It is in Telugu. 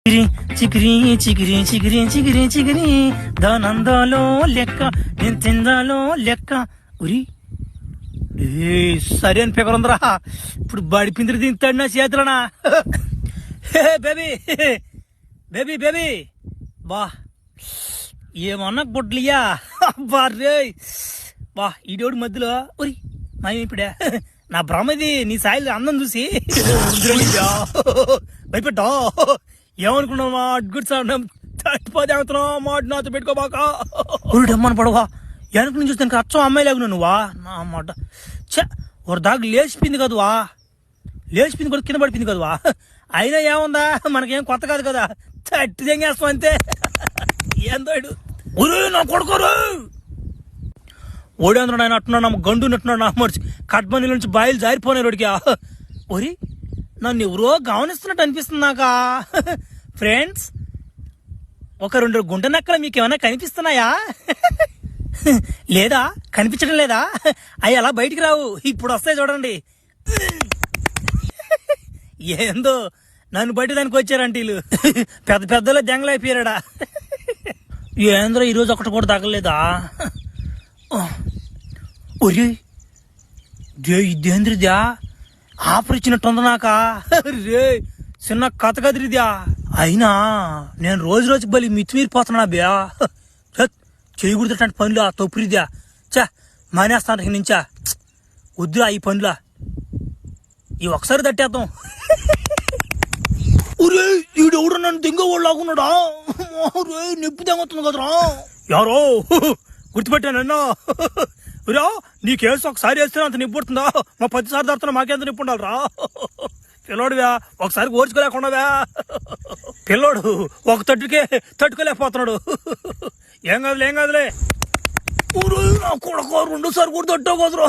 చికిరి చికిరి చికిరి చికిరి చికిరి దానందాలో లెక్క నేను తిందాలో లెక్క ఉరి సరే అని పెకరుందరా. ఇప్పుడు బడి పిందిరి తింటాడు నా చేతులనా. బేబీ బేబీ బేబీ బా ఏమన్నా బొడ్లియా బా రే బా ఈడోడు మధ్యలో ఉరి మాయం ఇప్పుడే నా భ్రమది నీ సాయిలు అందం చూసి భయపెట్టా. ఏమనుకున్నావా గుడ్ సార్ తట్టుపోదేవుతున్నావు మాట నాతో పెట్టుకోబాక ఉడమ్మని పడవా. వెనక నుంచి చూస్తే అచ్చం అమ్మాయి లేకున్నా నువ్వా నా మాట చ ఒక దాకా లేచిపోయింది కదవా. లేచిపోయింది కూడా కింద పడిపోయింది కదవా. అయినా ఏముందా మనకేం కొత్త కాదు కదా తట్టి తెంగేస్తాం అంతే. ఏందో ఊరు నా కొడుకోరు ఓడేంద్ర ఆయన అట్టున్నాడు నమ్మ గండు నట్టున్నాడు నా మర్చి కట్మనీ నుంచి బాయిలు జారిపోయినాయి రోడ్కి. ఒరి నన్ను ఎవరో గమనిస్తున్నట్టు అనిపిస్తుంది నాకా. ఫ్రెండ్స్ ఒక 2 గుంట నక్కలు మీకు ఏమైనా కనిపిస్తున్నాయా? లేదా కనిపించడం లేదా? అవి అలా బయటికి రావు, ఇప్పుడు వస్తాయి చూడండి. ఏందో నన్ను బయట దానికి వచ్చారంటే వీళ్ళు పెద్ద పెద్దలో జంగలైపోయాడా. ఏంద్ర ఈరోజు ఒకటి కూడా తగలేదా? ఒరే ఇదేంద్రిద్యా ఆఫర్ ఇచ్చినట్టుంది నాకా. రే చిన్న కథ కదిరిద్యా. అయినా నేను రోజు బలి మితిమీరిపోతున్నా బ్యా. చేయకూడదట పనులు ఆ తొప్పురిద్యా. చా మానేస్తాను నుంచా వద్దురా ఈ పనులా. ఈ ఒకసారి తట్టేద్దాం. ఒరే ఈడెవడు నన్ను దెంగ వాళ్ళు లాగున్నాడా. రే నొప్పి తెంగొస్తుంది కదరా. ఎవరో గుర్తుపెట్టానన్నా. రా నీ కేసు ఒకసారి వేస్తే అంత నిప్పు పుడుతుందా? మా 10 సార్లు దడుతున్నా మాకెంత నిప్పు ఉండాలిరా. పిల్లోడువా ఒకసారి ఓర్చుకోలేకుండా పిల్లోడు ఒక తట్టుకోలేకపోతున్నాడు. ఏం కాదులే. నా కొడుకు 2 సార్లు కూడా తట్టావు కదరా.